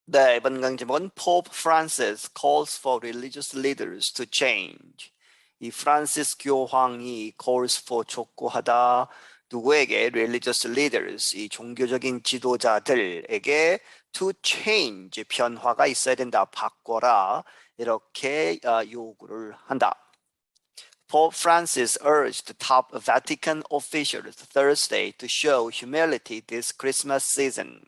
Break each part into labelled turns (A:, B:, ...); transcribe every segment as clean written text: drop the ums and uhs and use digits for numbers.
A: 네, 이번 강제목은 Pope Francis calls for religious leaders to change. 이 프란시스 교황이 calls for 촉구하다 누구에게 religious leaders 이 종교적인 지도자들에게 to change 변화가 있어야 된다 바꿔라 이렇게 요구를 한다. Pope Francis urged top Vatican officials Thursday to show humility this Christmas season.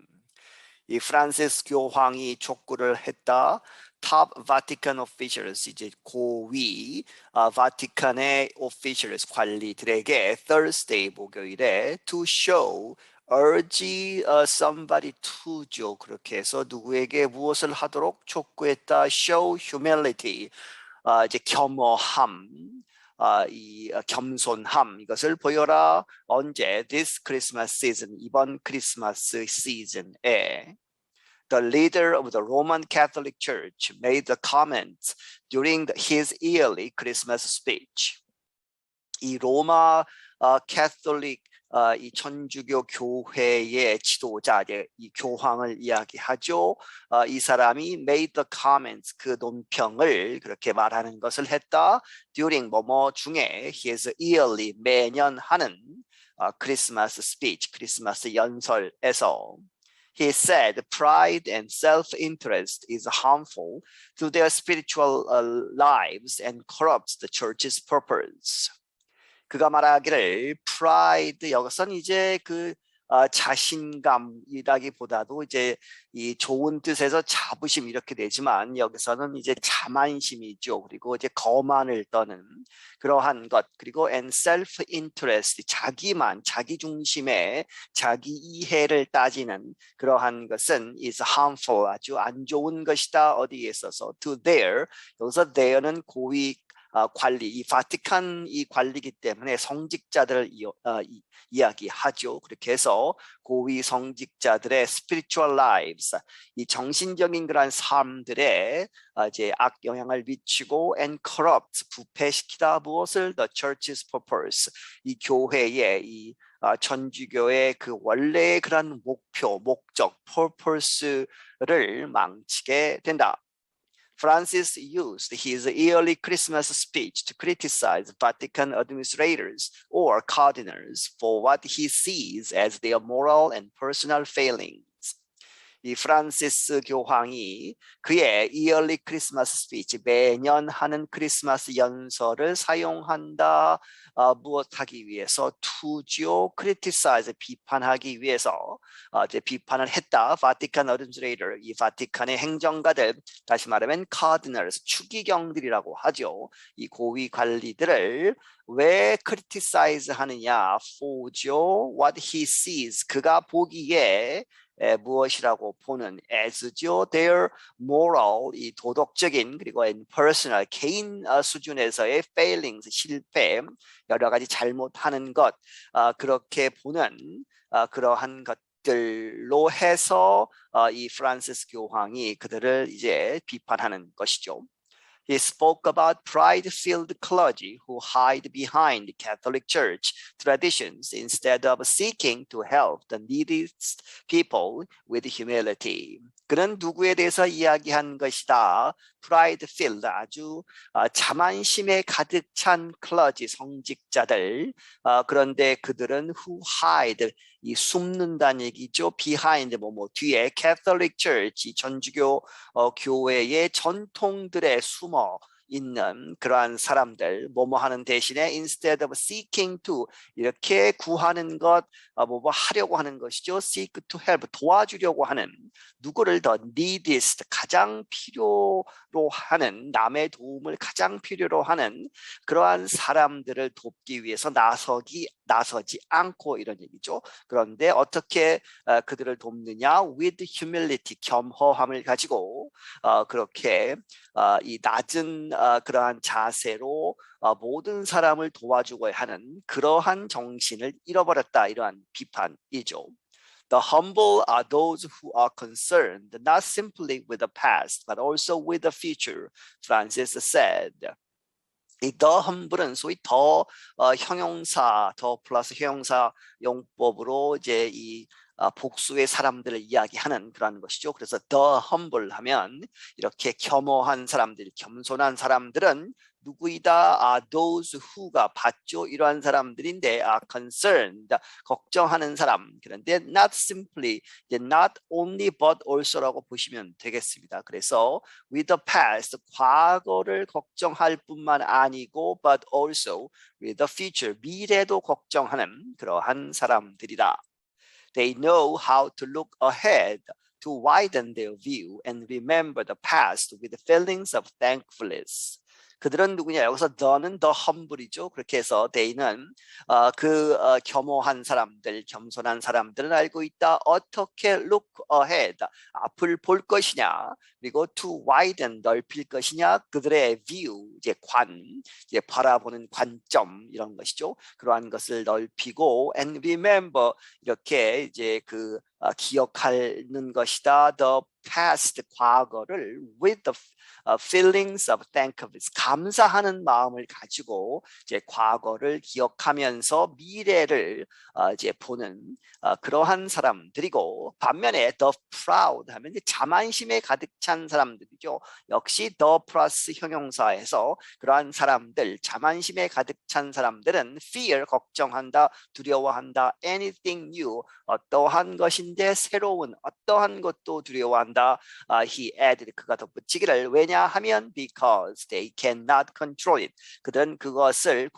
A: 이 프란시스 교황이 촉구를 했다. Top Vatican officials 이제 고위 바티칸의 officials 관리들에게 Thursday 목요일에 to show urge somebody to죠. 그렇게 해서 누구에게 무엇을 하도록 촉구했다. Show humility 이제 겸허함. 이 겸손함 이것을 보여라. 언제? This Christmas season 이번 크리스마스 시즌에 The leader of the Roman Catholic Church made the comments during his yearly Christmas speech. 이 로마 캐톨릭 이 천주교 교회의 지도자, 이 교황을 이야기하죠. 이 사람이 made the comments, 그 논평을 그렇게 말하는 것을 했다. during 뭐뭐 중에 his yearly 매년 하는 크리스마스 speech, 크리스마스 연설에서 He said pride and self-interest is harmful to their spiritual lives and corrupts the church's purpose. 그가 말하기를 pride 여기서는 이제 그 자신감이라기보다도 이제 이 좋은 뜻에서 자부심 이렇게 되지만 여기서는 이제 자만심이죠. 그리고 이제 거만을 떠는 그러한 것 그리고 and self-interest 자기만 자기 중심의 자기 이해를 따지는 그러한 것은 is harmful 아주 안 좋은 것이다. 어디에 있어서 to their 여기서 their는 고위 관리, 이 바티칸 이 관리이기 때문에 성직자들을 이야기하죠. 그렇게 해서 고위 성직자들의 spiritual lives, 이 정신적인 그러한 삶들에 이제 악 영향을 미치고 and corrupt, 부패시키다 무엇을 the church's purpose, 이 교회의 이 천주교의 그 원래의 그런 목표, 목적, purpose를 망치게 된다. Francis used his yearly Christmas speech to criticize Vatican administrators or cardinals for what he sees as their moral and personal failings. 이 프란시스 교황이 그의 yearly Christmas speech, 매년 하는 크리스마스 연설을 사용한다. 무엇하기 위해서? to죠. criticize, 비판하기 위해서 이제 비판을 했다. Vatican administrator, 이 바티칸의 행정가들, 다시 말하면 cardinals, 추기경들이라고 하죠. 이 고위 관리들을 왜 criticize 하느냐? for죠. what he sees, 그가 보기에 무엇이라고 보는 as죠. their moral, 이 도덕적인 그리고 in personal, 개인 수준에서의 failings, 실패, 여러 가지 잘못하는 것 그렇게 보는 그러한 것들로 해서 이 프란시스 교황이 그들을 이제 비판하는 것이죠. He spoke about pride-filled clergy who hide behind Catholic Church traditions instead of seeking to help the neediest people with humility. 그는 누구에 대해서 이야기한 것이다. pride-filled, 아주 자만심에 가득 찬 클러지, 성직자들. 그런데 그들은 who hide, 이 숨는다는 얘기죠. behind, 뒤에 Catholic Church, 이 천주교 교회의 전통들에 숨어 있는 그러한 사람들, 하는 대신에 instead of seeking to, 이렇게 구하는 것, 하려고 하는 것이죠. seek to help, 도와주려고 하는, 누구를 더 neediest, 가장 필요로 하는, 남의 도움을 가장 필요로 하는 그러한 사람들을 돕기 위해서 나서지 않고, 이런 얘기죠. 그런데 어떻게 그들을 돕느냐? with humility, 겸허함을 가지고 그렇게 이 낮은 그러한 자세로 모든 사람을 도와주고 하는 그러한 정신을 잃어버렸다. 이러한 비판이죠. The humble are those who are concerned not simply with the past, but also with the future, Francis said. 이 the humble은 소위 더 형용사, 더 플러스 형용사 용법으로 이제 이 복수의 사람들을 이야기하는 그런 것이죠. 그래서 the humble 하면 이렇게 겸허한 사람들, 겸손한 사람들은 누구이다? those who가 받죠. 이러한 사람들인데 are concerned, 걱정하는 사람. 그런데 not simply, not only but also라고 보시면 되겠습니다. 그래서 with the past, 과거를 걱정할 뿐만 아니고 but also with the future, 미래도 걱정하는 그러한 사람들이다. They know how to look ahead, to widen their view and remember the past with feelings of thankfulness. 그들은 누구냐? 여기서 the는 the humble이죠. 그렇게 해서 they는 겸허한 사람들, 겸손한 사람들은 알고 있다. 어떻게 look ahead, 앞을 볼 것이냐. 그리고 to widen, 넓힐 것이냐. 그들의 view, 이제 바라보는 관점 이런 것이죠. 그러한 것을 넓히고 and remember, 이렇게 이제 기억하는 것이다. The past, 과거를 with the feelings of thankfulness, 감사하는 마음을 가지고 이제 과거를 기억하면서 미래를 이제 보는 그러한 사람들이고, 반면에 the proud 하면 이제 자만심에 가득 찬 사람들이죠. 역시 the 플러스 형용사에서 그러한 사람들, 자만심에 가득 찬 사람들은 fear, 걱정한다, 두려워한다, anything new, 어떠한 것인데 새로운 어떠한 것도 두려워한다. He added, 그가 덧붙이기를, 왜냐하면 because they cannot control it, 그들은 그것을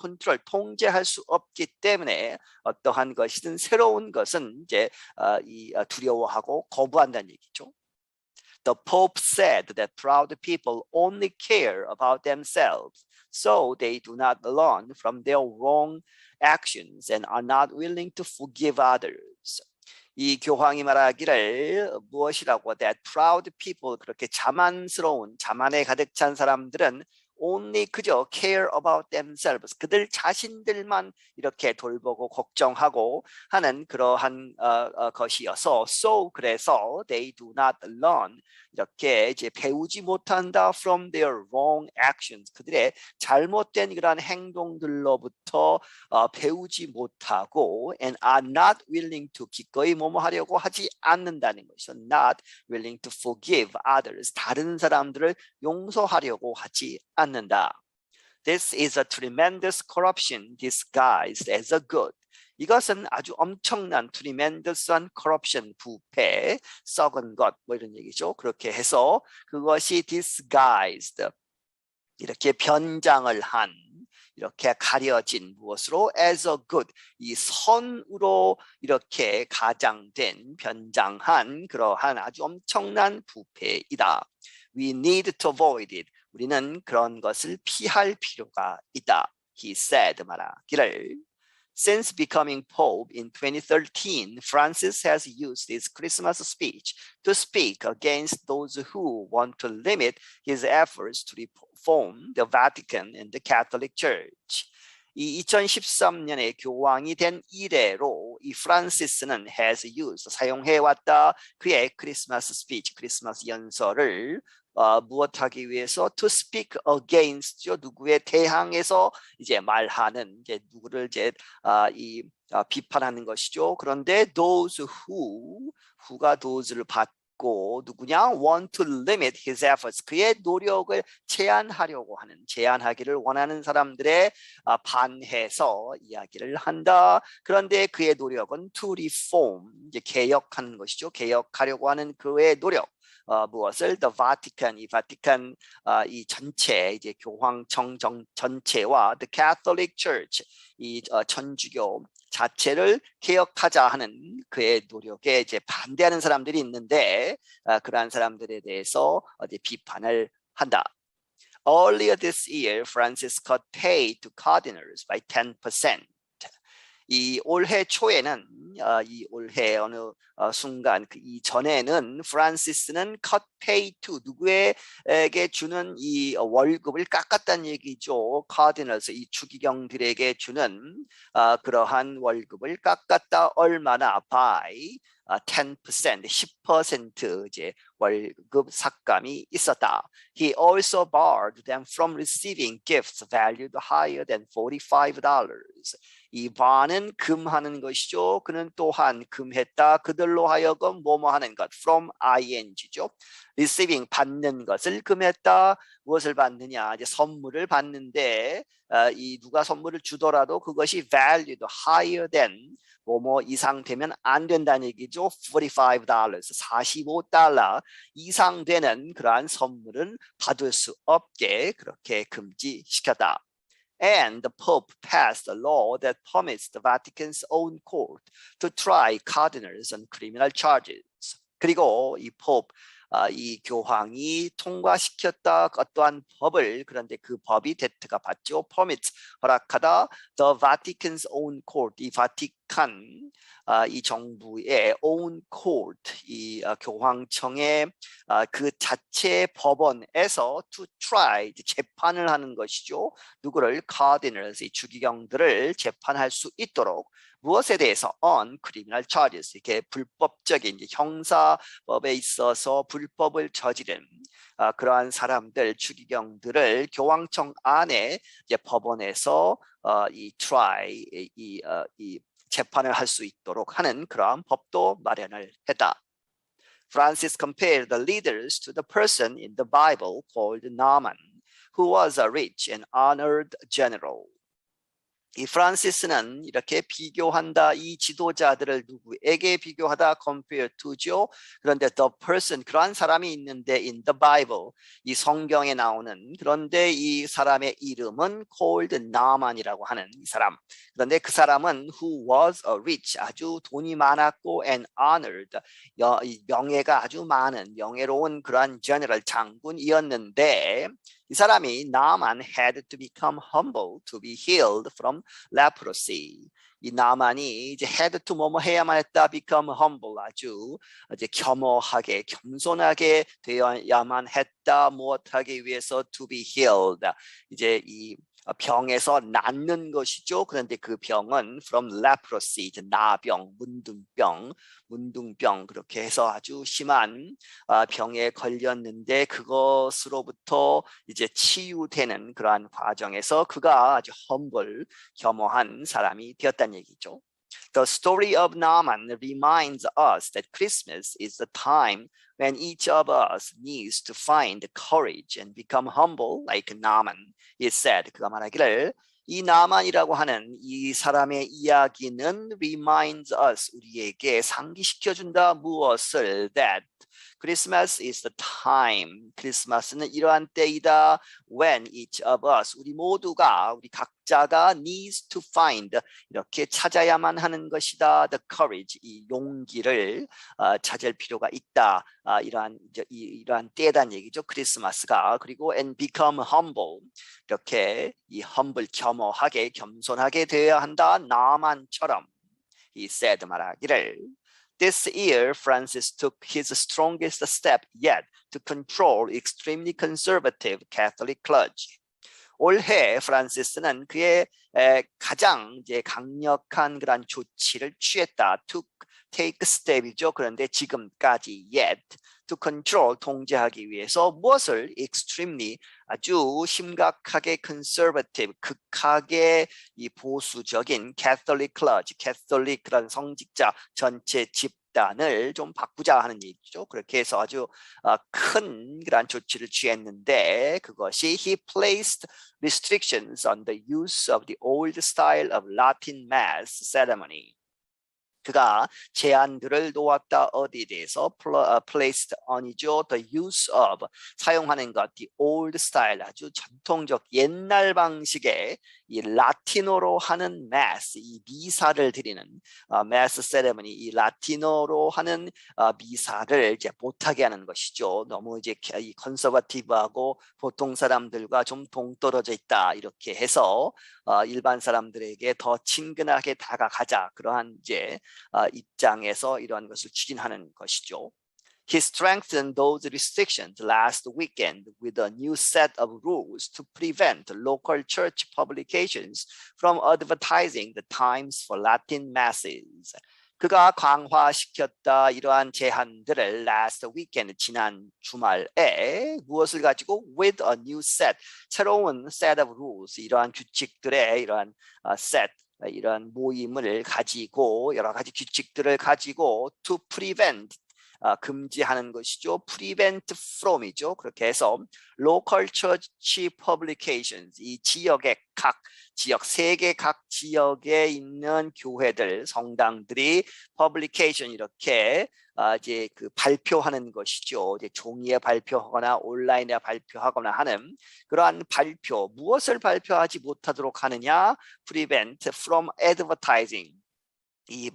A: 통제할 수 없기 때문에 어떠한 것이든 새로운 것은 이제 두려워하고 거부한다는 얘기죠. The Pope said that proud people only care about themselves, so they do not learn from their wrong actions and are not willing to forgive others. 이 교황이 말하기를 무엇이라고? That proud people, 그렇게 자만스러운, 자만에 가득 찬 사람들은 only, 그저 care about themselves, 그들 자신들만 이렇게 돌보고 걱정하고 하는 그러한 것이어서 so, 그래서 they do not learn, 이렇게 이제 배우지 못한다 from their wrong actions, 그들의 잘못된 그러한 행동들로부터 배우지 못하고 and are not willing to, 기꺼이 뭐뭐 하려고 하지 않는다는 것이죠. not willing to forgive others, 다른 사람들을 용서하려고 하지 않는다. This is a tremendous corruption disguised as a good. 이것은 아주 엄청난 tremendous한 corruption, 부패, 썩은 것, 뭐 이런 얘기죠. 그렇게 해서 그것이 disguised, 이렇게 변장을 한, 이렇게 가려진 무엇으로? as a good, 이 선으로 이렇게 가장된, 변장한 그러한 아주 엄청난 부패이다. We need to avoid it. 우리는 그런 것을 피할 필요가 있다. He said, 말하기를. Since becoming Pope in 2013, Francis has used his Christmas speech to speak against those who want to limit his efforts to reform the Vatican and the Catholic Church. 이 2013년에 교황이 된 이래로 이 프란시스는 has used, 사용해왔다, 그의 크리스마스 스피치, 크리스마스 연설을 무엇하기 위해서? to speak against, 누구에 대항해서 이제 말하는, 이제 누구를 이제 비판하는 것이죠. 그런데 those who가 those를 받고 누구냐? want to limit his efforts, 그의 노력을 제한하기를 원하는 사람들에 반해서 이야기를 한다. 그런데 그의 노력은 to reform, 이제 개혁하는 것이죠. 개혁하려고 하는 그의 노력. 무엇을? The Vatican, 이 바티칸 이 전체, 이제 교황청 전체와 the Catholic Church, 이 천주교 자체를 개혁하자 하는 그의 노력에 이제 반대하는 사람들이 있는데 그러한 사람들에 대해서 비판을 한다. Earlier this year, Francis cut pay to cardinals by 10%. 이 올해 초에는 이 올해 어느 순간 이전에는 프란시스는 cut pay to, 누구에게 주는 이 월급을 깎았다는 얘기죠. 카디널스, 이 추기경들에게 주는 그러한 월급을 깎았다. 얼마나? by 10%, 10% 이제 월급 삭감이 있었다. He also barred them from receiving gifts valued higher than $45. 이 bar는 금하는 것이죠. 그는 또한 금했다. 그들로 하여금 뭐뭐 하는 것. From ing죠. receiving 받는 것을 금했다. 무엇을 받느냐? 이제 선물을 받는데 이 누가 선물을 주더라도 그것이 valued higher than 뭐뭐 이상 되면 안 된다는 얘기죠. $45, $45 이상 되는 그러한 선물은 받을 수 없게 그렇게 금지시켰다. And the Pope passed a law that permits the Vatican's own court to try cardinals on criminal charges. 그리고 이 Pope 이 교황이 통과시켰다 어떠한 법을 그런데 그 법이 대트가 받죠. permit 허락하다 the Vatican's own court 이 바티칸 이 정부의 own court 이 교황청의 그 자체 법원에서 to try 재판을 하는 것이죠. 누구를 cardinals 이 주기경들을 재판할 수 있도록 무엇에 대해서 on criminal charges 이렇게 불법적인 형사법에 있어서 불법을 저지른 그러한 사람들 추기경들을 교황청 안에 이제 법원에서 이 try 이 재판을 할 수 있도록 하는 그러한 법도 마련을 했다. Francis compared the leaders to the person in the Bible called Naaman, who was a rich and honored general. 이 프란시스는 이렇게 비교한다. 이 지도자들을 누구에게 비교하다 compare to죠. 그런데 the person 그러한 사람이 있는데 in the Bible 이 성경에 나오는 그런데 이 사람의 이름은 called Naaman이라고 하는 이 사람. 그런데 그 사람은 who was a rich 아주 돈이 많았고 and honored 명예가 아주 많은 명예로운 그러한 general 장군이었는데 이 사람이 나만 had to become humble to be healed from leprosy. 이 나만이 이제 had to 뭐뭐 해야만 했다 become humble 아주 이제 겸허하게 겸손하게 되어야만 했다 무엇하기 위해서 to be healed 이제 이 병에서 낫는 것이죠. 그런데 그 병은 from leprosy, 이제 나병, 문둥병 그렇게 해서 아주 심한 병에 걸렸는데 그것으로부터 이제 치유되는 그러한 과정에서 그가 아주 humble, 겸허한 사람이 되었다는 얘기죠. The story of Naaman reminds us that Christmas is the time when each of us needs to find courage and become humble like Naaman. It said, 그가 말하기를 이 나만이라고 하는 이 사람의 이야기는 reminds us, 우리에게 상기시켜준다. 무엇을? That Christmas is the time. 크리스마스는 이러한 때이다. When each of us, 우리 모두가, 우리 각자가 needs to find, 이렇게 찾아야만 하는 것이다. The courage, 이 용기를 찾을 필요가 있다. 이러한 때란 얘기죠. 크리스마스가. 그리고 and become humble, 이렇게 이 humble, 겸허하게, 겸손하게 되어야 한다. 나만처럼. He said, 말하기를. This year, Francis took his strongest step yet to control extremely conservative Catholic clergy. 올해 프란시스는 그의 가장 이제 강력한 그런 조치를 취했다. take step이죠. 그런데 지금까지 yet to control 통제하기 위해서 무엇을 extremely 아주 심각하게 conservative 극하게 이 보수적인 Catholic clergy, Catholic 그런 성직자 전체 집단을 좀 바꾸자 하는 얘기죠. 그렇게 해서 아주 큰 그런 조치를 취했는데 그것이 he placed restrictions on the use of the old style of Latin Mass ceremony. 그가 제한들을 놓았다. 어디에 대해서? placed on이죠. the use of 사용하는 것, the old style 아주 전통적 옛날 방식의 이 라틴어로 하는 mass, 이 미사를 드리는 mass ceremony, 이 라틴어로 하는 미사를 이제 못하게 하는 것이죠. 너무 이제 이 컨서버티브하고 보통 사람들과 좀 동떨어져 있다. 이렇게 해서 일반 사람들에게 더 친근하게 다가가자. 그러한 이제 입장에서 이러한 것을 추진하는 것이죠. He strengthened those restrictions last weekend with a new set of rules to prevent local church publications from advertising the times for Latin masses. 그가 강화시켰다 이러한 제한들을 last weekend 지난 주말에 무엇을 가지고 with a new set 새로운 set of rules 이러한 규칙들의 이러한 set 이러한 모임을 가지고 여러 가지 규칙들을 가지고 to prevent 금지하는 것이죠. prevent from이죠. 그렇게 해서 local church publications 이 지역의 각 지역 세계 각 지역에 있는 교회들 성당들이 publication 이렇게 이제 그 발표하는 것이죠. 이제 종이에 발표하거나 온라인에 발표하거나 하는 그러한 발표 무엇을 발표하지 못하도록 하느냐? prevent from advertising 이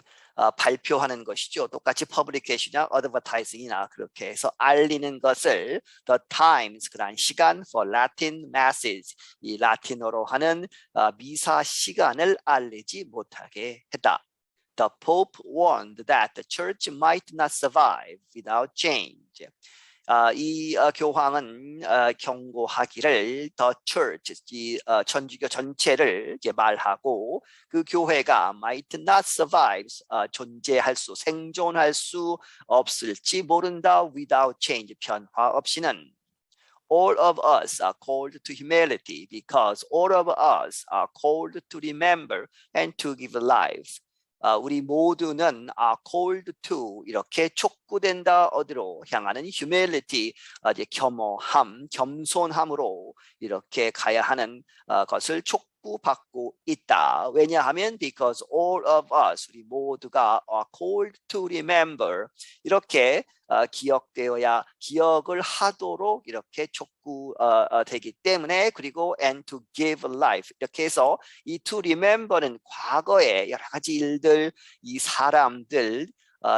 A: 발표하는 것이죠. 똑같이 publication이나 advertising이나 그렇게 해서 알리는 것을 the times 그런 시간 for Latin masses 이 라틴어로 하는 미사 시간을 알리지 못하게 했다. The Pope warned that the church might not survive without change. 이 교황은 경고하기를 the church, 이 천주교 전체를 이제 말하고 그 교회가 might not survive, 존재할 수, 생존할 수 없을지 모른다 without change, 변화 없이는. All of us are called to humility because all of us are called to remember and to give life. 우리 모두는 called to 이렇게 촉구된다 어디로 향하는 humility 이제 겸허함, 겸손함으로 이렇게 가야 하는 것을 촉구받고 있다. 왜냐하면 because all of us 우리 모두가 are called to remember 이렇게 기억을 하도록 이렇게 촉구되기 때문에 그리고 and to give life 이렇게 해서 이 to remember는 과거의 여러 가지 일들 이 사람들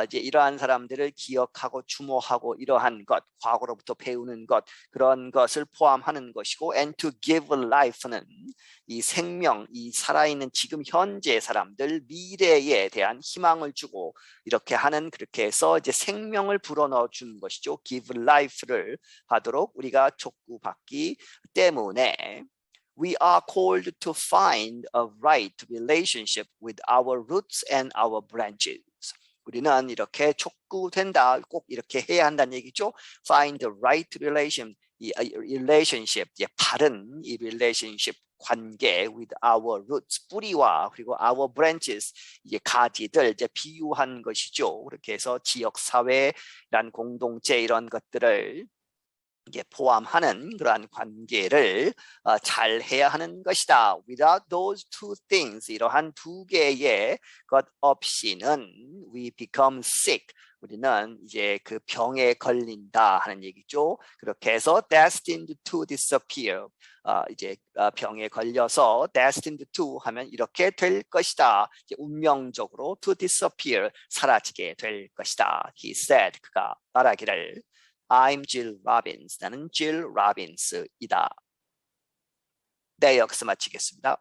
A: 이제 이러한 사람들을 기억하고 추모하고 이러한 것 과거로부터 배우는 것 그런 것을 포함하는 것이고 and to give life는 이 생명 이 살아있는 지금 현재 사람들 미래에 대한 희망을 주고 이렇게 하는 그렇게 해서 이제 생명을 불어넣어 주는 것이죠. give life를 하도록 우리가 촉구받기 때문에 We are called to find a right relationship with our roots and our branches. 우리는 이렇게 촉구된다. 꼭 이렇게 해야 한다는 얘기죠. Find the right relation, 이 relationship, 바른 이 relationship 관계 with our roots, 뿌리와 그리고 our branches, 이제 가지들 이제 비유한 것이죠. 그렇게 해서 지역 사회란 공동체 이런 것들을 이게 포함하는 그러한 관계를 잘 해야 하는 것이다. Without those two things, 이러한 두 개의 것 없이는 we become sick. 우리는 이제 그 병에 걸린다 하는 얘기죠. 그렇게 해서 destined to disappear. 이제 병에 걸려서 destined to 하면 이렇게 될 것이다. 이제 운명적으로 to disappear 사라지게 될 것이다. He said 그가 말하기를. I'm Jill Robbins. 나는 Jill Robbins이다. 네, 여기서 마치겠습니다.